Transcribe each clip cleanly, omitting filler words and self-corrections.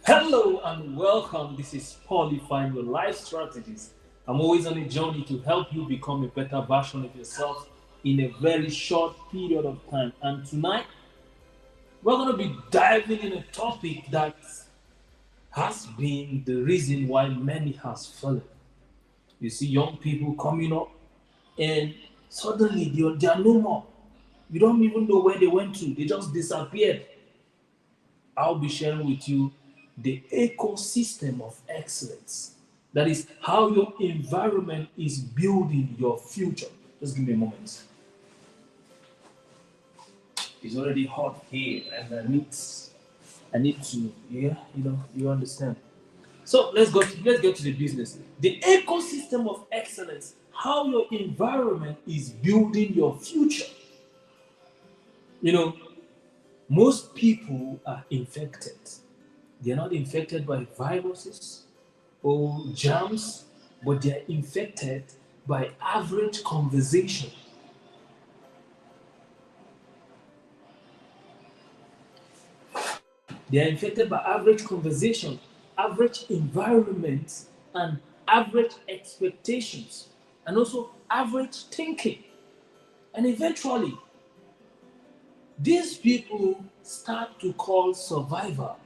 Hello and welcome. This is Paul Ifeanyi, your life strategist. I'm always on a journey to help you become a better version of yourself in a very short period of time. And tonight, we're going to be diving in a topic that has been the reason why many has fallen. You see young people coming up and suddenly they are no more. You don't even know where they went to. They just disappeared. I'll be sharing with you the ecosystem of excellence. That is how your environment is building your future. Just give me a moment. It's already hot here, and I need to, yeah, you understand. So let's get to the business. The ecosystem of excellence, how your environment is building your future. You know, most people are infected. They're not infected by viruses or germs, but they're infected by average conversation. They are infected by average conversation, average environment, and average expectations, and also average thinking. And eventually, these people start to call survival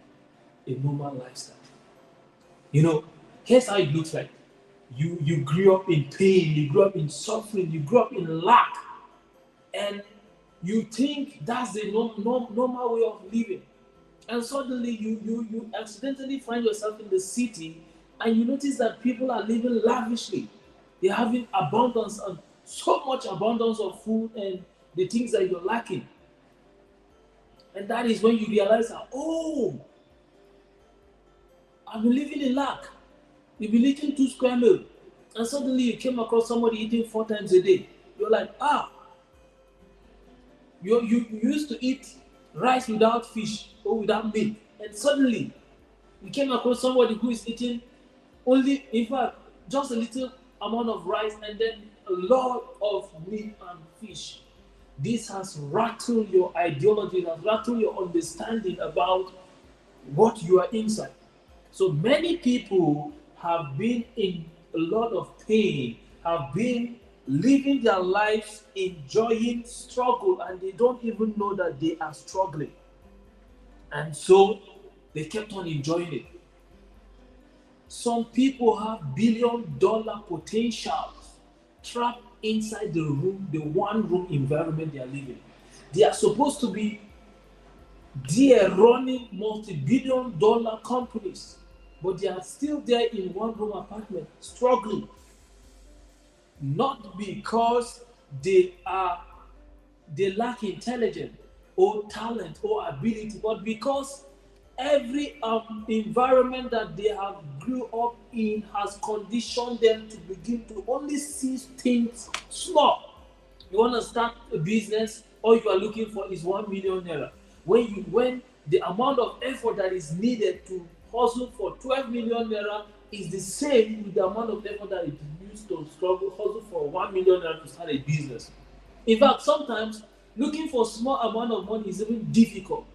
a normal lifestyle. You know, here's how it looks like. You grew up in pain, you grew up in suffering, you grew up in lack, and you think that's the normal way of living. And suddenly you accidentally find yourself in the city and you notice that people are living lavishly. They're having abundance and so much abundance of food and the things that you're lacking. And that is when you realize that, oh, I've been living in lack. You've been eating 2 square meals. And suddenly you came across somebody eating 4 times a day. You're like, you used to eat rice without fish or without meat. And suddenly you came across somebody who is eating only, in fact, just a little amount of rice and then a lot of meat and fish. This has rattled your ideology, it has rattled your understanding about what you are inside. So many people have been in a lot of pain, have been living their lives enjoying struggle, and they don't even know that they are struggling. And so they kept on enjoying it. Some people have billion-dollar potentials trapped inside the one room environment they are living. They are supposed to be there running multi-billion dollar companies, but they are still there in one room apartment struggling. Not because they are they lack intelligence or talent or ability, but because every environment that they have grew up in has conditioned them to begin to only see things small. You want to start a business, all you are looking for is 1 million naira. When the amount of effort that is needed to hustle for 12 million naira is the same with the amount of effort that it used to struggle hustle for 1 million naira to start a business. In fact, sometimes looking for small amount of money is even difficult.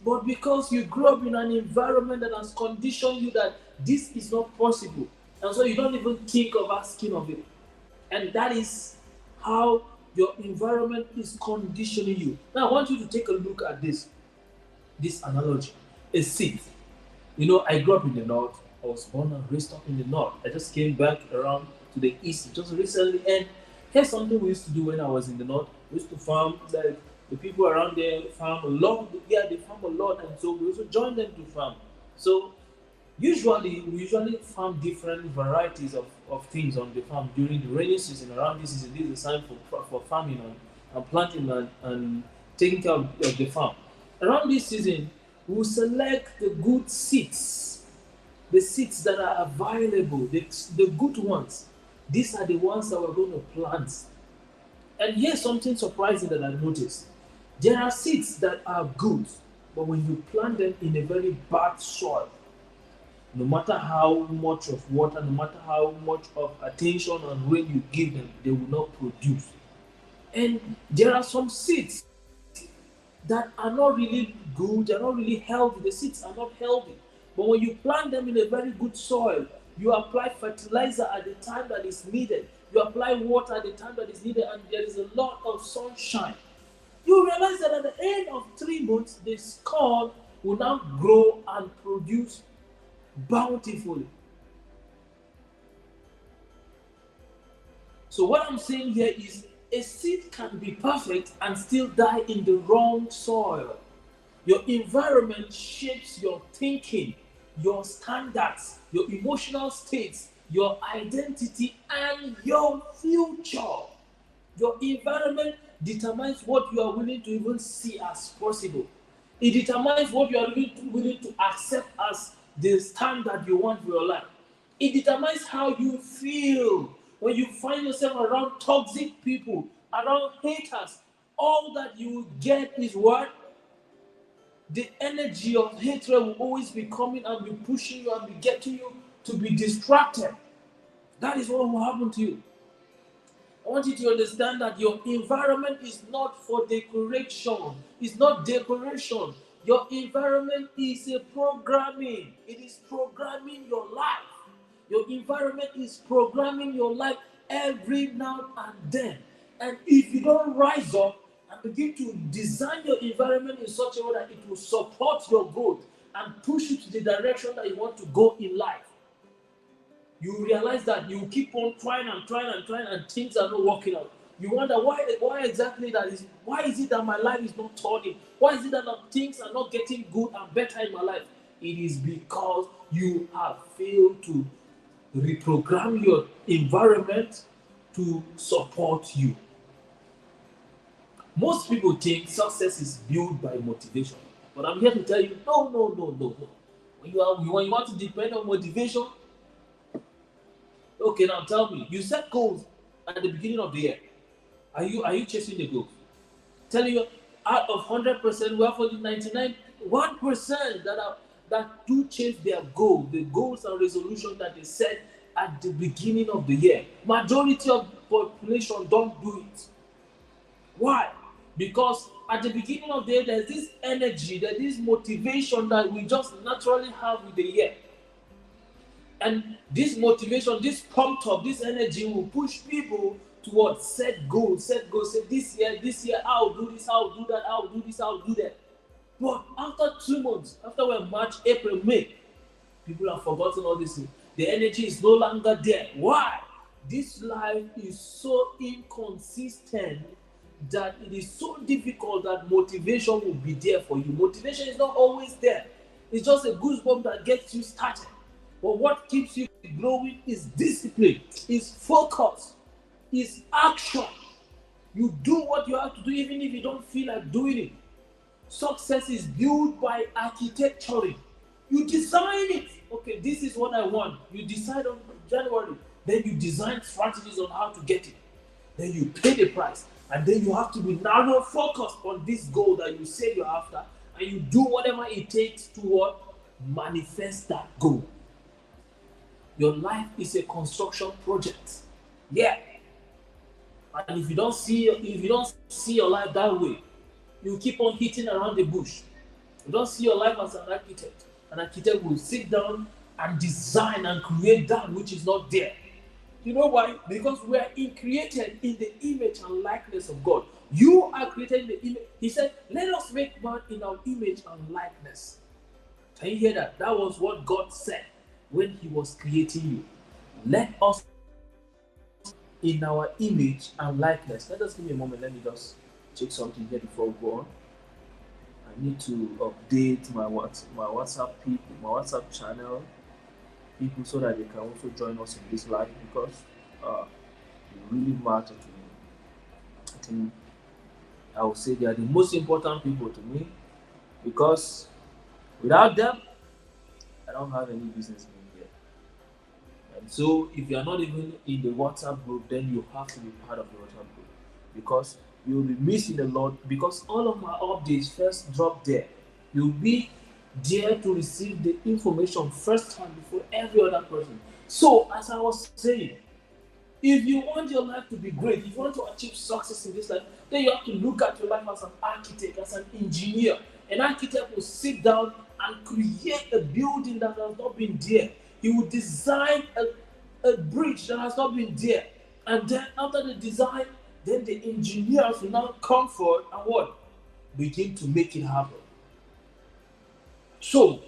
But because you grew up in an environment that has conditioned you that this is not possible, and so you don't even think of asking of it. And that is how your environment is conditioning you. Now I want you to take a look at this analogy. A seed. I grew up in the north. I was born and raised up in the north. I just came back around to the east just recently. And here's something we used to do when I was in the north. We used to farm. Like the people around there farm a lot. Yeah, they farm a lot, and so we also join them to farm. So we usually farm different varieties of things on the farm during the rainy season. Around this season, this is the time for farming and planting and taking care of the farm. Around this season, we will select the good seeds, the seeds that are available, the good ones. These are the ones that we're going to plant. And here's something surprising that I noticed. There are seeds that are good, but when you plant them in a very bad soil, no matter how much of water, no matter how much of attention and rain you give them, they will not produce. And there are some seeds that are not really good, they're not really healthy, the seeds are not healthy. But when you plant them in a very good soil, you apply fertilizer at the time that is needed, you apply water at the time that is needed, and there is a lot of sunshine, you realize that at the end of 3 months, this corn will now grow and produce bountifully. So, what I'm saying here is a seed can be perfect and still die in the wrong soil. Your environment shapes your thinking, your standards, your emotional states, your identity, and your future. Your environment determines what you are willing to even see as possible. It determines what you are willing to accept as the standard you want for your life. It determines how you feel when you find yourself around toxic people, around haters. All that you will get is what? The energy of hatred will always be coming and be pushing you and be getting you to be distracted. That is what will happen to you. I want you to understand that your environment is not for decoration. It's not decoration. Your environment is a programming. It is programming your life. Your environment is programming your life every now and then. And if you don't rise up and begin to design your environment in such a way that it will support your growth and push you to the direction that you want to go in life, you realize that you keep on trying and trying and trying and things are not working out. You wonder why exactly that is. Why is it that my life is not turning? Why is it that things are not getting good and better in my life? It is because you have failed to reprogram your environment to support you. Most people think success is built by motivation, but I'm here to tell you, no, no, no, no, no. When you want to depend on motivation, okay, now tell me, you set goals at the beginning of the year. Are you chasing the goals? Telling you, out of 100%, we have only 99, 1% that do chase their goal, the goals and resolutions that they set at the beginning of the year. Majority of population don't do it. Why? Because at the beginning of the year, there's this energy, there's this motivation that we just naturally have with the year. And this motivation, this pumped up, this energy will push people towards set goals, say this year, I'll do this, I'll do that, I'll do this, I'll do that. But after 2 months, after we're March, April, May, people have forgotten all this. The energy is no longer there. Why? This life is so inconsistent that it is so difficult that motivation will be there for you. Motivation is not always there. It's just a goosebump that gets you started. But what keeps you growing is discipline, is focus, is action. You do what you have to do even if you don't feel like doing it. Success is built by architecturing. You design it. Okay, this is what I want. You decide on January. Then you design strategies on how to get it. Then you pay the price. And then you have to be narrow focused on this goal that you say you're after. And you do whatever it takes to what? Manifest that goal. Your life is a construction project. Yeah. And if you don't see your life that way, you keep on hitting around the bush. You don't see your life as an architect. An architect will sit down and design and create that which is not there. You know why? Because we are created in the image and likeness of God. You are created in the image. He said, let us make man in our image and likeness. Can you hear that? That was what God said when he was creating you. Let us in our image and likeness. Let us give me a moment. Let me just check something here before we go on. I need to update my WhatsApp people, my WhatsApp channel people, so that they can also join us in this live, because it really matter to me. I think I would say they are the most important people to me, because without them, I don't have any business being here. And so, if you are not even in the WhatsApp group, then you have to be part of the WhatsApp group, because you'll be missing a lot. Because all of my updates first drop there. You'll be there to receive the information first time before every other person. So, as I was saying, If you want your life to be great, if you want to achieve success in this life, then you have to look at your life as an architect, as an engineer. An architect will sit down and create a building that has not been there. He will design a bridge that has not been there. And then after the design, then the engineers will now come forward and what? Begin to make it happen. So,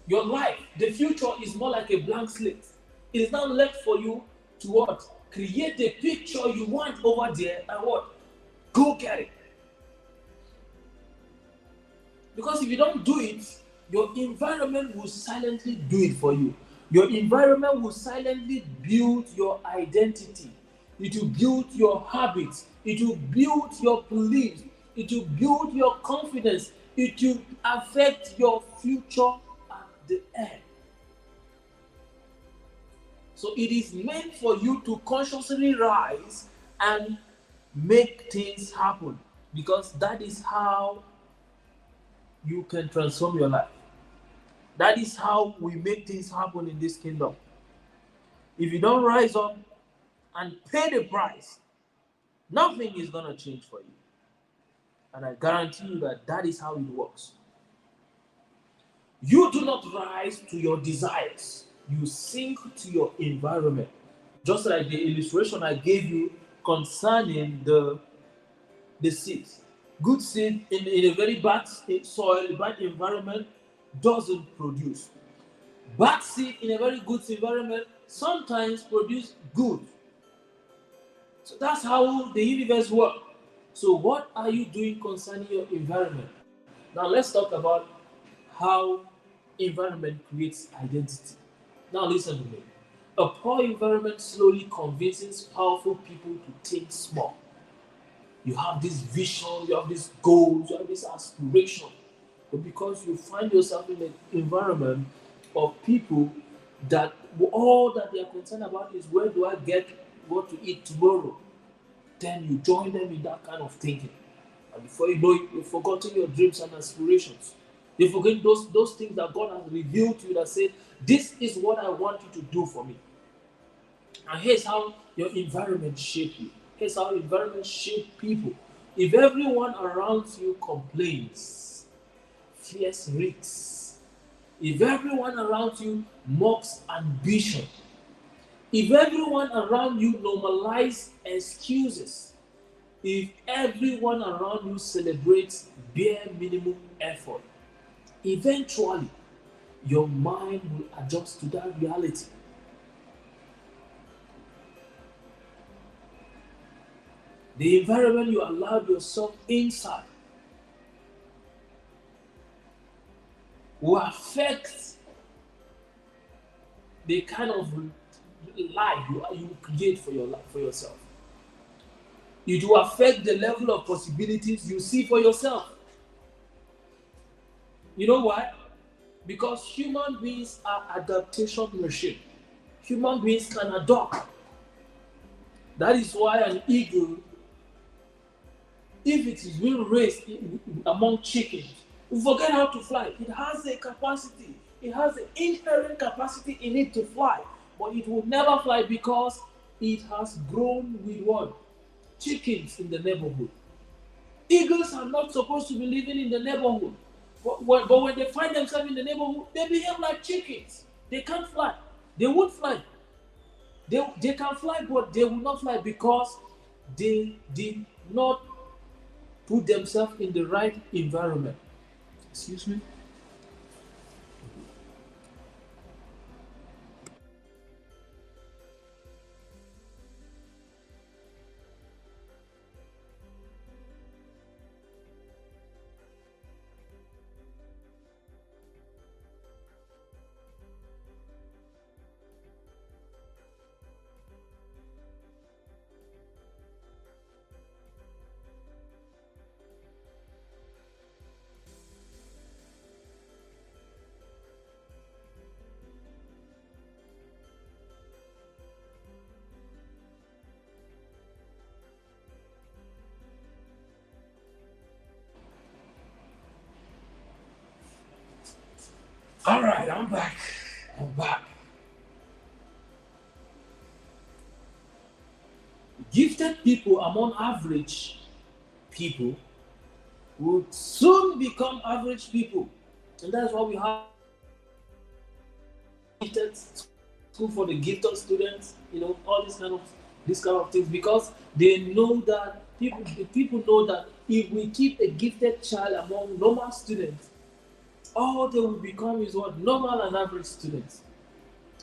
your life, the future is more like a blank slate. It is now left for you to what? Create the picture you want over there and what? Go get it. Because if you don't do it, your environment will silently do it for you. Your environment will silently build your identity. It will build your habits. It will build your beliefs. It will build your confidence. It will affect your future at the end. So it is meant for you to consciously rise and make things happen, because that is how you can transform your life. That is how we make things happen in this kingdom. If you don't rise up and pay the price, nothing is going to change for you. And I guarantee you that that is how it works. You do not rise to your desires, you sink to your environment. Just like the illustration I gave you concerning the seeds. Good seed in a very bad soil, bad environment doesn't produce. Bad seed in a very good environment sometimes produce good. So that's how the universe works. So what are you doing concerning your environment? Now let's talk about how environment creates identity. Now listen to me. A poor environment slowly convinces powerful people to think small. You have this vision, you have this goals, you have this aspiration. But because you find yourself in an environment of people that all that they are concerned about is where do I get what to eat tomorrow, then you join them in that kind of thinking. And before you know it, you've forgotten your dreams and aspirations. You forget those things that God has revealed to you that say, this is what I want you to do for me. And here's how your environment shape you. Here's how environment shape people. If everyone around you complains, fears risks, if everyone around you mocks ambition, if everyone around you normalize excuses, if everyone around you celebrates bare minimum effort, eventually your mind will adjust to that reality. The environment you allowed yourself inside will affect the kind of life you create for your life, for yourself. It will affect the level of possibilities you see for yourself. You know why? Because human beings are adaptation machine. Human beings can adapt. That is why an eagle, if it is being raised among chickens, we forget how to fly. It has a capacity. It has an inherent capacity in it to fly, but it will never fly because it has grown with what? Chickens in the neighborhood. Eagles are not supposed to be living in the neighborhood, but when they find themselves in the neighborhood, they behave like chickens. They can't fly. They won't fly. They can fly, but they will not fly because they did not put themselves in the right environment. Excuse me? All right, I'm back. I'm back. Gifted people among average people would soon become average people. And that's why we have gifted school for the gifted students, all these kind of things, because they know that people know that if we keep a gifted child among normal students, all they will become is what normal and average students.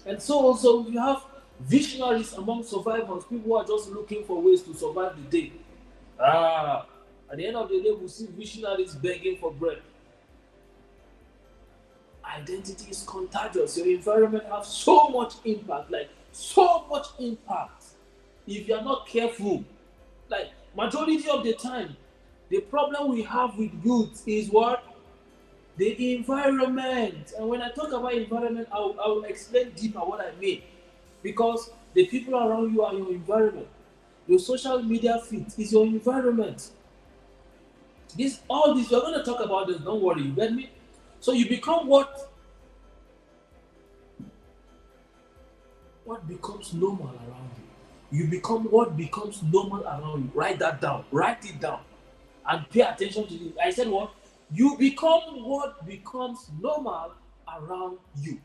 And so also we have visionaries among survivors, people who are just looking for ways to survive the day. At the end of the day, we see visionaries begging for bread. Identity is contagious. Your environment has so much impact, like so much impact. If you are not careful, like majority of the time, the problem we have with youth is what? The environment. And when I talk about environment, I'll explain deeper what I mean. Because the people around you are your environment. Your social media feed is your environment. All this, we're going to talk about this, don't worry, you get me? So you become what becomes normal around you. You become what becomes normal around you. Write that down. Write it down. And pay attention to it. I said what? You become what becomes normal around you.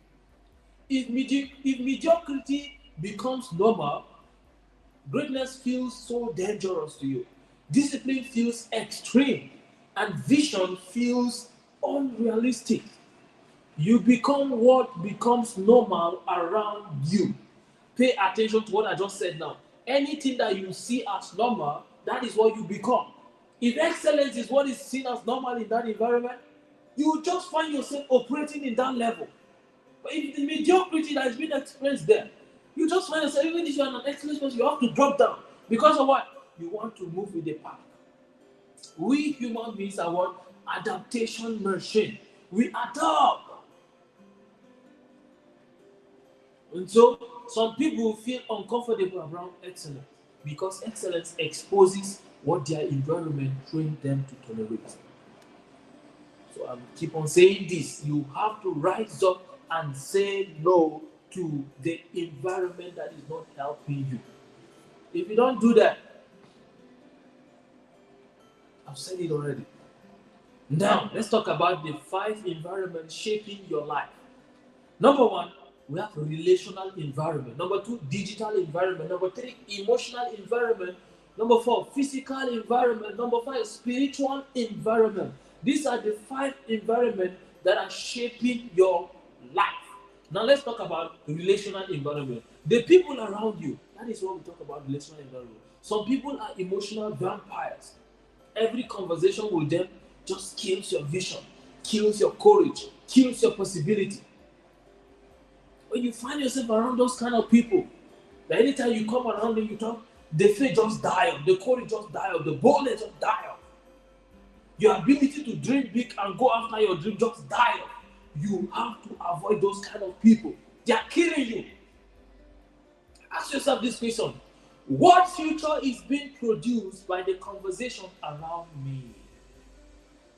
If mediocrity becomes normal, greatness feels so dangerous to you. Discipline feels extreme. And vision feels unrealistic. You become what becomes normal around you. Pay attention to what I just said now. Anything that you see as normal, that is what you become. If excellence is what is seen as normal in that environment, you just find yourself operating in that level. But if the mediocrity that has been experienced there, you just find yourself, even if you are an excellent person, you have to drop down. Because of what? You want to move with the pack. We human beings are what? Adaptation machine. We adapt. And so some people feel uncomfortable around excellence because excellence exposes what their environment trained them to tolerate. So I keep on saying this. You have to rise up and say no to the environment that is not helping you. If you don't do that, I've said it already. Now, let's talk about the 5 environments shaping your life. Number 1, we have relational environment. Number 2, digital environment. Number 3, emotional environment. Number 4, physical environment. Number 5, spiritual environment. These are the 5 environments that are shaping your life. Now let's talk about relational environment. The people around you. That is what we talk about, relational environment. Some people are emotional vampires. Every conversation with them just kills your vision, kills your courage, kills your possibility. When you find yourself around those kind of people, that anytime you come around and you talk, the faith just die off, the courage just die off, the boldness just die off. Your ability to dream big and go after your dream just die off. You have to avoid those kind of people. They are killing you. Ask yourself this question. What future is being produced by the conversation around me?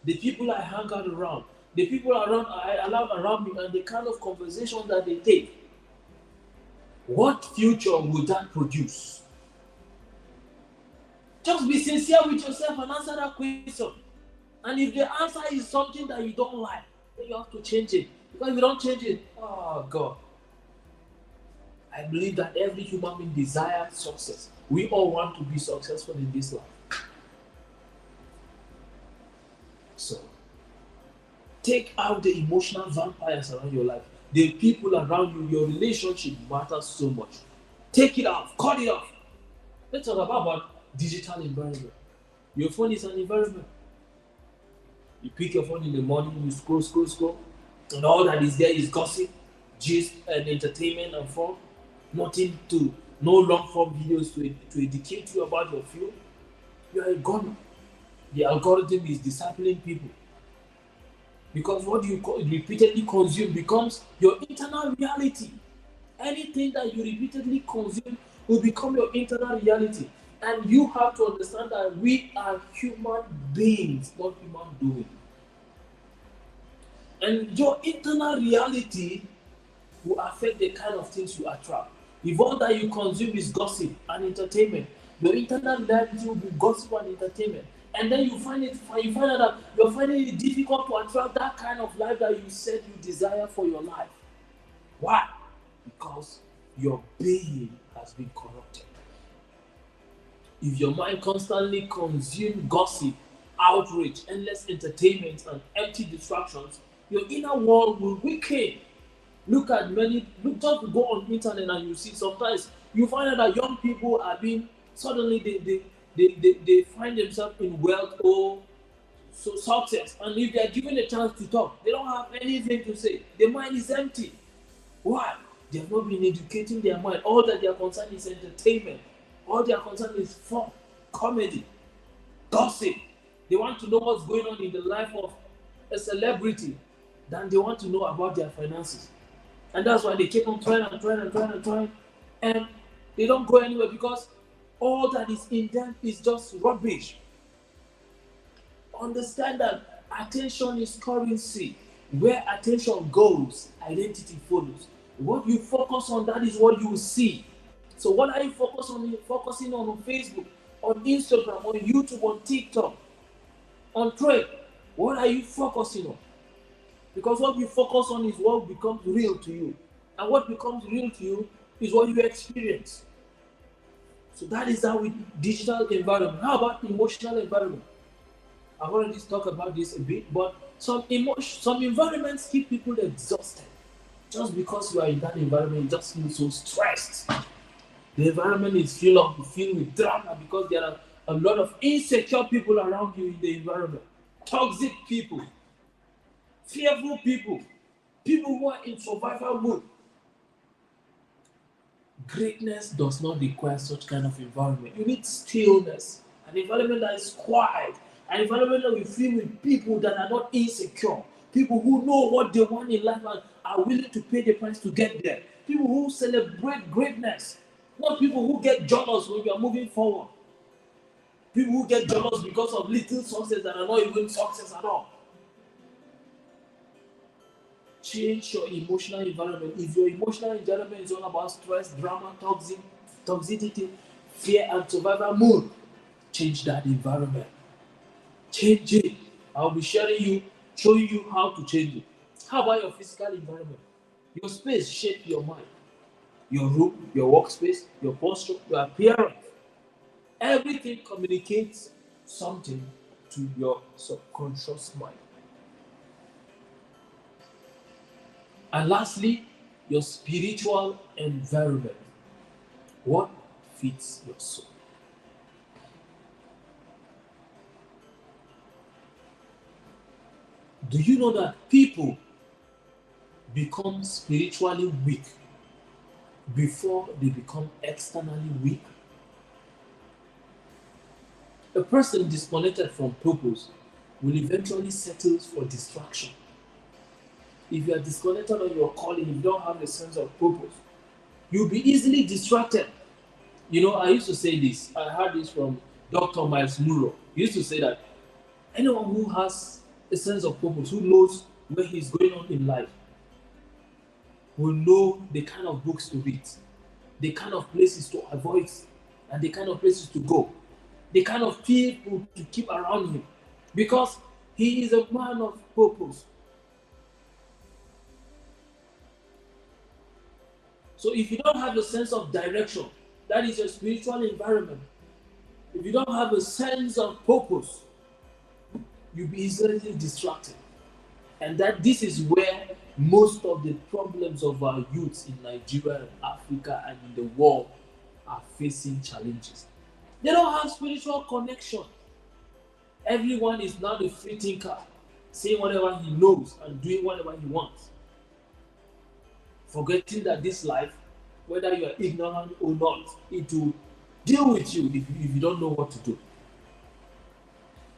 The people I hang out around, the people I allow around me, and the kind of conversation that they take. What future would that produce? Just be sincere with yourself and answer that question. And if the answer is something that you don't like, then you have to change it. Because if you don't change it, oh God. I believe that every human being desires success. We all want to be successful in this life. So, take out the emotional vampires around your life. The people around you, your relationship matters so much. Take it off, cut it off. Let's talk about digital environment. Your phone is an environment. You pick your phone in the morning, you scroll, and all that is there is gossip, gist, and entertainment and fun. No long form videos to educate you about your field. You are a gunner. The algorithm is discipling people. Because what you repeatedly consume becomes your internal reality. Anything that you repeatedly consume will become your internal reality. And you have to understand that we are human beings, not human doing. And your internal reality will affect the kind of things you attract. If all that you consume is gossip and entertainment, Your internal reality will be gossip and entertainment. And then you find out that you're finding it difficult to attract that kind of life that you said you desire for your life. Why? Because your being has been corrupted. If your mind constantly consumes gossip, outrage, endless entertainment, and empty distractions, your inner world will weaken. Just go on internet and you see sometimes you find out that young people are being suddenly they find themselves in wealth or success, and if they are given a chance to talk, they don't have anything to say. Their mind is empty. Why? They have not been educating their mind. All that they are concerned is entertainment. All they are concerned is fun, comedy, gossip. They want to know what's going on in the life of a celebrity than they want to know about their finances. And that's why they keep on trying and trying and trying and trying. And they don't go anywhere because all that is in them is just rubbish. Understand that attention is currency. Where attention goes, identity follows. What you focus on, that is what you will see. So what are you focusing on Facebook, on Instagram, on YouTube, on TikTok, on trade? What are you focusing on? Because what you focus on is what becomes real to you. And what becomes real to you is what you experience. So that is how with digital environment. How about emotional environment? I've already talked about this a bit, but some environments keep people exhausted. Just because you are in that environment, you just feel so stressed. The environment is filled with drama because there are a lot of insecure people around you in the environment. Toxic people, fearful people, people who are in survival mode. Greatness does not require such kind of environment. You need stillness, an environment that is quiet, an environment that will fill with people that are not insecure, people who know what they want in life and are willing to pay the price to get there, people who celebrate greatness, not people who get jealous when you are moving forward, people who get jealous because of little success that are not even success at all. Change your emotional environment. If your emotional environment is all about stress, drama, toxicity, fear, and survival mood, change that environment. Change it. I'll be showing you how to change it. How about your physical environment? Your space shapes your mind. Your room, your workspace, your posture, your appearance. Everything communicates something to your subconscious mind. And lastly, your spiritual environment. What fits your soul? Do you know that people become spiritually weak before they become externally weak? A person disconnected from purpose will eventually settle for distraction. If you are disconnected on your calling, if you don't have a sense of purpose, you'll be easily distracted. You know, I used to say this, I heard this from Dr. Miles Muro. He used to say that anyone who has a sense of purpose, who knows where he's going on in life, will know the kind of books to read, the kind of places to avoid, and the kind of places to go, the kind of people to keep around him, because he is a man of purpose. So if you don't have a sense of direction, that is your spiritual environment. If you don't have a sense of purpose, you'll be easily distracted. And that this is where most of the problems of our youths in Nigeria and Africa and in the world are facing challenges. They don't have spiritual connection. Everyone is now a free thinker, saying whatever he knows and doing whatever he wants. Forgetting that this life, whether you are ignorant or not, it will deal with you if you don't know what to do.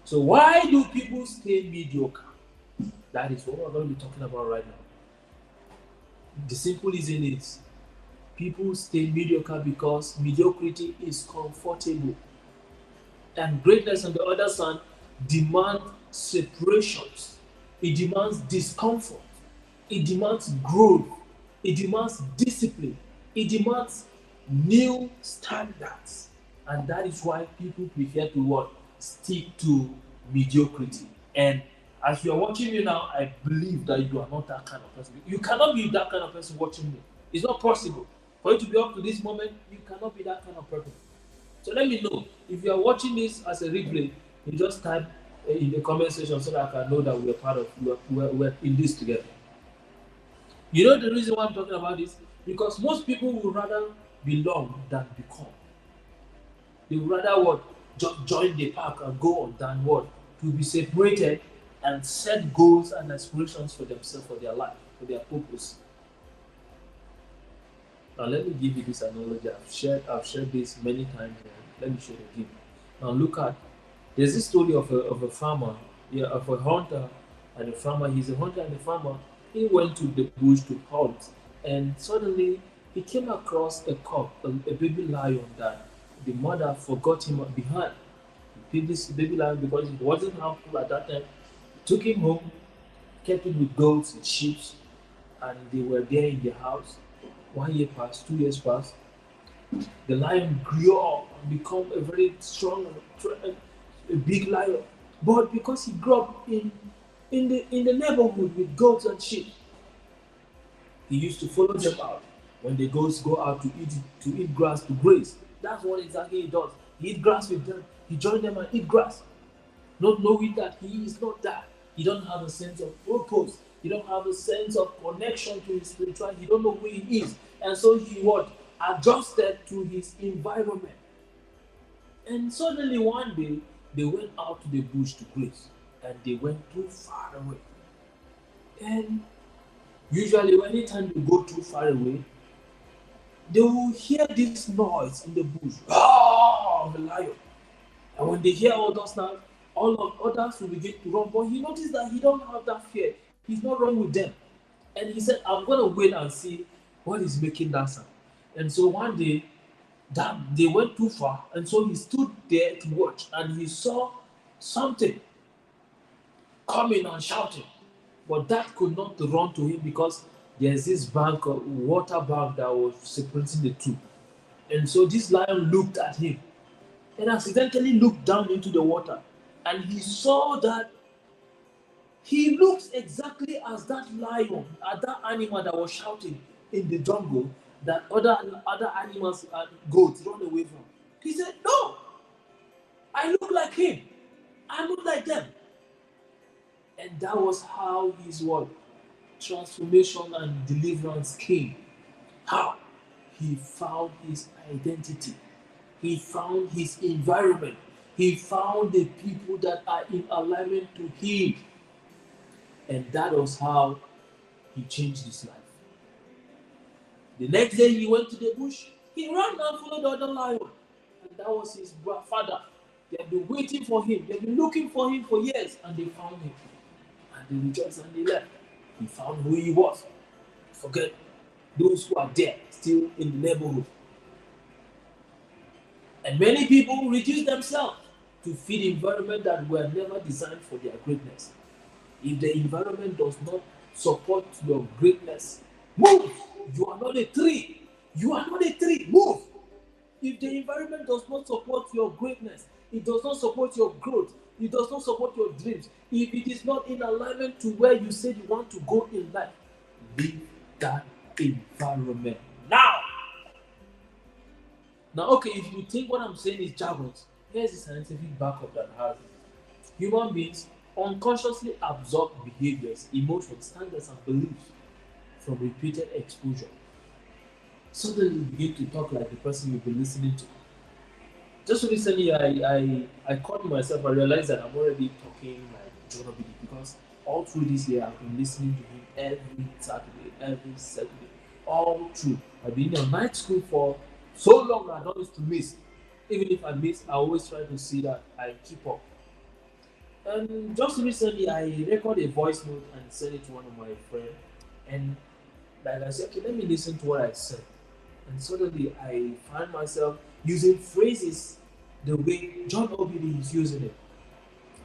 So why do people stay mediocre? That is what we're going to be talking about right now. The simple reason is people stay mediocre because mediocrity is comfortable. And greatness, on the other hand, demands separations. It demands discomfort. It demands growth. It demands discipline. It demands new standards. And that is why people prefer to what? Stick to mediocrity. And as you are watching me now, I believe that you are not that kind of person. You cannot be that kind of person watching me. It's not possible. For you to be up to this moment, you cannot be that kind of person. So let me know if you are watching this as a replay. You just type in the comment section so that I can know that we are part of we're in this together. You know the reason why I'm talking about this? Because most people would rather belong than become. They would rather what? Just join the pack and go on than what? To be separated and set goals and aspirations for themselves, for their life, for their purpose. Now let me give you this analogy. I've shared this many times. Let me show it again. Now look at, there's this story of a farmer, yeah, of a hunter and a farmer. He's a hunter and a farmer. He went to the bush to hunt, and suddenly he came across a cub, a baby lion that the mother forgot him behind. He picked this baby lion because it wasn't harmful at that time. Took him home, kept him with goats and sheep, and they were there in the house. 1 year passed, 2 years passed. The lion grew up and become a very strong, a big lion. But because he grew up in the neighborhood with goats and sheep, he used to follow them out when the goats go out to eat grass, to graze. That's what exactly he does. He eat grass with them. He join them and eat grass, not knowing that he is not that. He don't have a sense of purpose. He don't have a sense of connection to his spirituality. He don't know who he is. And so he what? Adjusted to his environment. And suddenly one day, they went out to the bush to graze. And they went too far away. And usually, anytime they go too far away, they will hear this noise in the bush. Oh, the lion. And when they hear all those sounds, all of others will begin to run. But he noticed that he don't have that fear. He's not running with them. And he said, I'm gonna wait and see what is making that sound. And so one day that they went too far, and so he stood there to watch, and he saw something coming and shouting. But that could not run to him because there's this bank, water bank that was separating the two. And so this lion looked at him and accidentally looked down into the water. And he saw that he looks exactly as that lion, as that animal that was shouting in the jungle that other animals and goats run away from. He said, no, I look like him. I look like them. And that was how his what? Transformation and deliverance came. How? He found his identity. He found his environment. He found the people that are in alignment to him. And that was how he changed his life. The next day he went to the bush. He ran and followed the other lion. And that was his father. They had been waiting for him. They had been looking for him for years. And they found him. And they rejoiced and they left. He found who he was. Forget those who are there, still in the neighborhood. And many people reduce themselves to feed environment that were never designed for their greatness. If the environment does not support your greatness, move. You are not a tree. You are not a tree. Move. If the environment does not support your greatness, it does not support your growth, it does not support your dreams, if it is not in alignment to where you said you want to go in life, leave that environment now. Now, okay, if you think what I'm saying is jargon, here's the scientific backup that has it. Human beings unconsciously absorb behaviors, emotions, standards, and beliefs from repeated exposure. Suddenly you begin to talk like the person you've been listening to. Just recently, I caught myself. I realized that I'm already talking like Jonah Bidi because all through this year I've been listening to him every Saturday, every Saturday, all through. I've been in night school for so long I don't used to miss. Even if I miss, I always try to see that I keep up. And just recently, I recorded a voice note and sent it to one of my friends. And like I said, okay, let me listen to what I said. And suddenly, I find myself using phrases the way John Obidi is using it.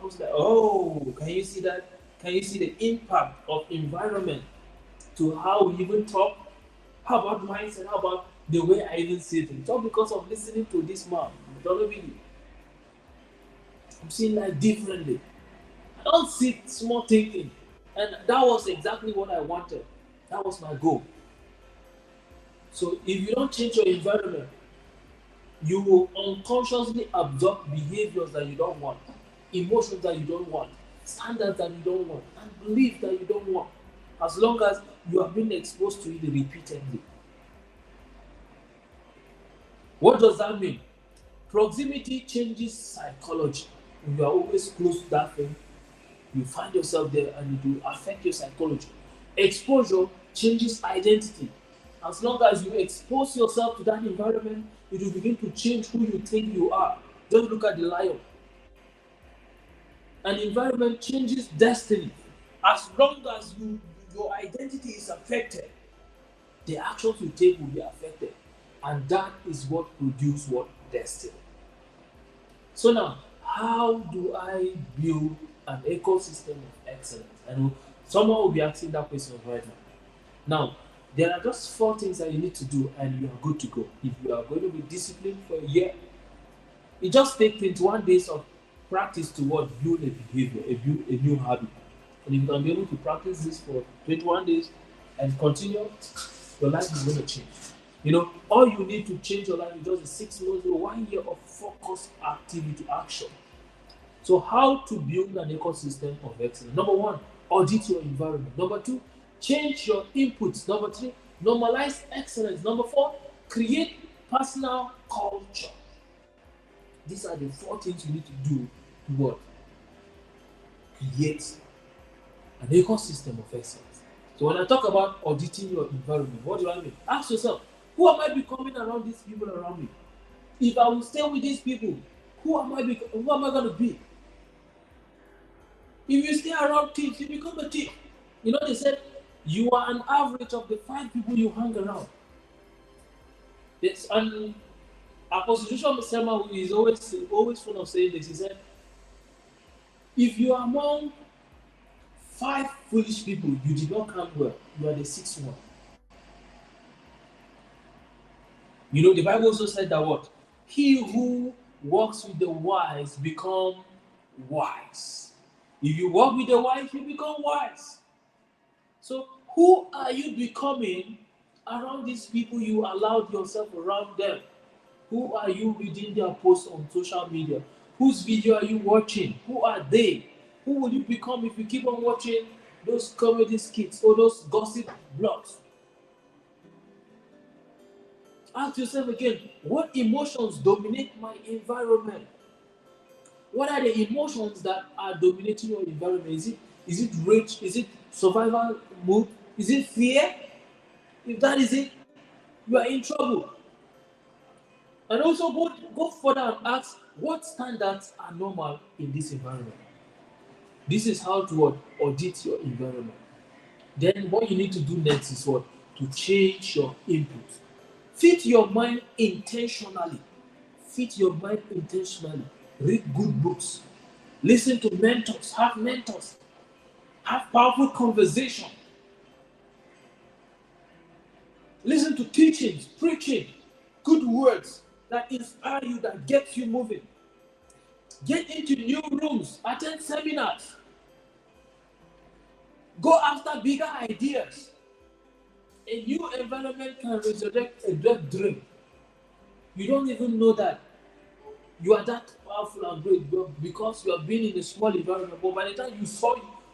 I was like, oh, can you see that? Can you see the impact of environment to how we even talk? How about mindset? How about the way I even see things? All because of listening to this man. don't really. I'm seeing life differently. I don't see small thinking. And that was exactly what I wanted. That was my goal. So if you don't change your environment, you will unconsciously absorb behaviors that you don't want, emotions that you don't want, standards that you don't want, and beliefs that you don't want. As long as you have been exposed to it repeatedly. What does that mean? Proximity changes psychology. When you are always close to that thing, you find yourself there and it will affect your psychology. Exposure changes identity. As long as you expose yourself to that environment, it will begin to change who you think you are. Just look at the lion. An environment changes destiny. As long as your identity is affected, the actions you take will be affected. And that is what produces what? Destiny. So now, how do I build an ecosystem of excellence? I know someone will be asking that question right now. Now, there are just 4 things that you need to do and you are good to go. If you are going to be disciplined for a year, it just takes 21 days of practice to what? Build a behavior, a new habit. And if you can be able to practice this for 21 days and continue, your life is going to change. All you need to change your life is just a 6 months or 1 year of focused activity action. So, how to build an ecosystem of excellence? Number 1, audit your environment. Number 2, change your inputs. Number 3, normalize excellence. Number 4, create personal culture. These are the 4 things you need to do to what? Create an ecosystem of excellence. So when I talk about auditing your environment, what do I mean? Ask yourself, who am I becoming around these people around me? If I will stay with these people, who am I going to be? If you stay around thieves, you become a thief. They said you are an average of the 5 people you hang around. Yes, and Apostle Joshua Selma is always fond of saying this. He said, if you are among 5 foolish people, you did not count well. You are the 6th one. The Bible also said that what? He who walks with the wise become wise. If you walk with the wise, you become wise. So who are you becoming around these people you allowed yourself around them? Who are you reading their posts on social media? Whose video are you watching? Who are they? Who will you become if you keep on watching those comedy skits or those gossip blogs? Ask yourself again, what emotions dominate my environment? What are the emotions that are dominating your environment? Is it rage? Is it survival mood? Is it fear? If that is it, you are in trouble. And also go further and ask what standards are normal in this environment. This is how to what? Audit your environment. Then what you need to do next is what? To change your input. Feed your mind intentionally. Feed your mind intentionally. Read good books. Listen to mentors. Have mentors. Have powerful conversation. Listen to teachings, preaching, good words that inspire you, that get you moving. Get into new rooms. Attend seminars. Go after bigger ideas. A new environment can resurrect a dead dream. You don't even know that you are that powerful and great because you have been in a small environment. But by the time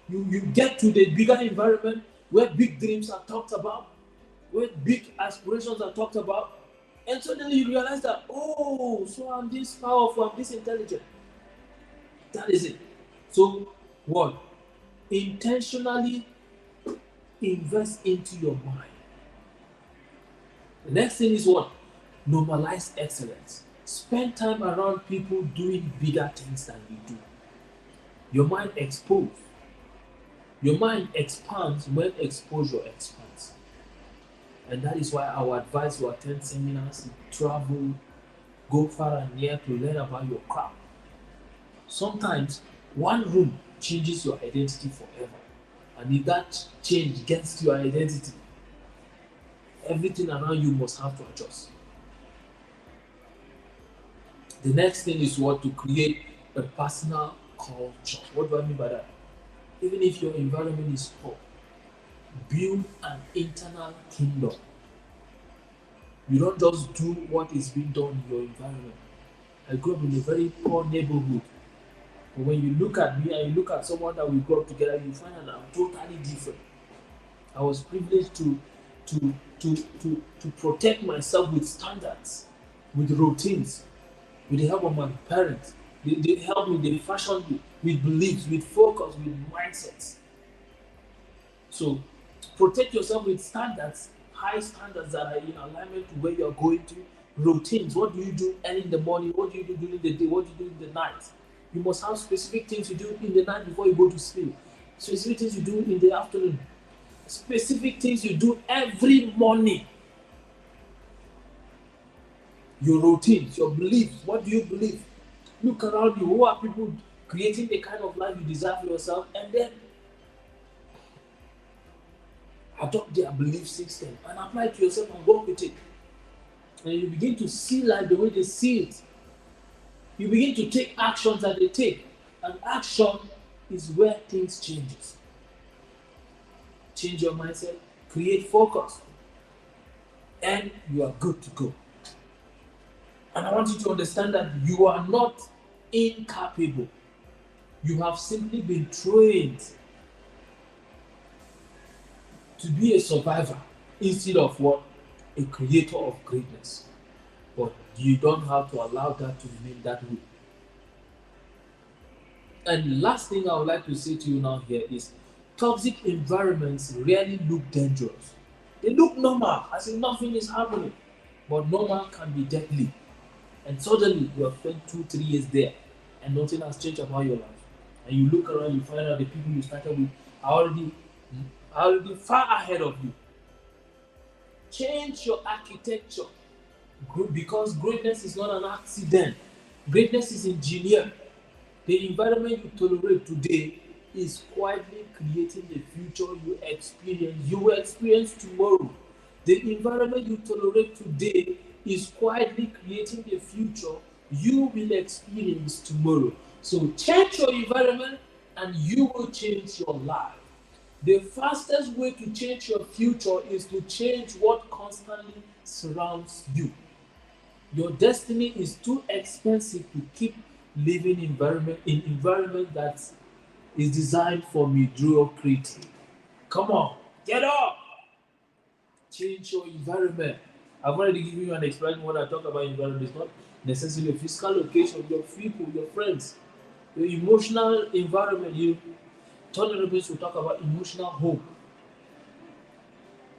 you get to the bigger environment where big dreams are talked about, where big aspirations are talked about, and suddenly you realize that, oh, so I'm this powerful, I'm this intelligent. That is it. So, what? Intentionally invest into your mind. The next thing is what? Normalize excellence. Spend time around people doing bigger things than you do. Your mind expands. Your mind expands when exposure expands. And that is why I would advise you attend seminars, travel, go far and near to learn about your craft. Sometimes one room changes your identity forever. And if that change gets to your identity, everything around you must have to adjust. The next thing is what? To create a personal culture. What do I mean by that? Even if your environment is poor, build an internal kingdom. You don't just do what is being done in your environment. I grew up in a very poor neighborhood. But when you look at me and you look at someone that we grew up together, you find that I'm totally different. I was privileged to protect myself with standards, with routines, with the help of my parents. They helped me, they fashioned me with beliefs, with focus, with mindsets. So protect yourself with standards, high standards that are in alignment to where you're going to. Routines. What do you do early in the morning? What do you do during the day? What do you do in the night? You must have specific things you do in the night before you go to sleep. Specific things you do in the afternoon. Specific things you do every morning. Your routines, your beliefs. What do you believe? Look around you. Who are people creating the kind of life you desire for yourself? And then adopt their belief system and apply it to yourself and work with it. And you begin to see life the way they see it. You begin to take actions that they take. And action is where things changes. Change your mindset, create focus, and you are good to go. And I want you to understand that you are not incapable. You have simply been trained to be a survivor instead of what? A creator of greatness. But you don't have to allow that to remain that way. And the last thing I would like to say to you now here is toxic environments rarely look dangerous. They look normal, as if nothing is happening. But normal can be deadly. And suddenly you have spent 2, 3 years there and nothing has changed about your life. And you look around, you find out the people you started with are already far ahead of you. Change your architecture because greatness is not an accident. Greatness is engineered. The environment you tolerate today is quietly creating the future you will experience tomorrow. The environment you tolerate today is quietly creating the future you will experience tomorrow. So change your environment and you will change your life. The fastest way to change your future is to change what constantly surrounds you. Your destiny is too expensive to keep living environment that is designed for mediocrity. Come on, get up! Change your environment. I've already given you an explanation when I talk about environment. It's not necessarily a physical location, your people, your friends, your emotional environment. You tolerance will talk about emotional home.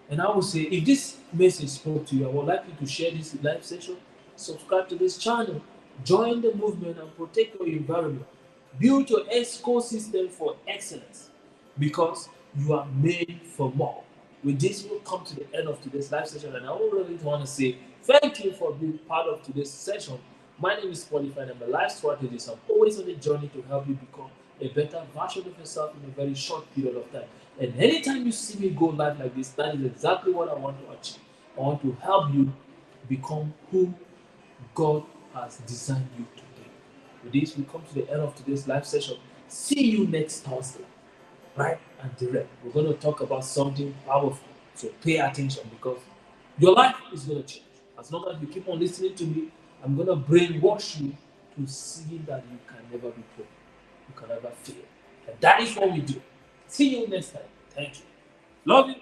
And I would say, if this message spoke to you, I would like you to share this live session, subscribe to this channel, join the movement, and protect your environment. Build your ecosystem for excellence because you are made for more. With this, we'll come to the end of today's live session, and I would really want to say thank you for being part of today's session. My name is Ifeanyi, and I'm a life strategist. I'm always on a journey to help you become a better version of yourself in a very short period of time. And anytime you see me go live like this, that is exactly what I want to achieve. I want to help you become who God has designed you to be. With this, we come to the end of today's live session. See you next Thursday, right and direct. We're going to talk about something powerful. So pay attention because your life is going to change. As long as you keep on listening to me, I'm going to brainwash you to see that you can never be poor. You can never fail. And that is what we do. See you next time. Thank you. Love you.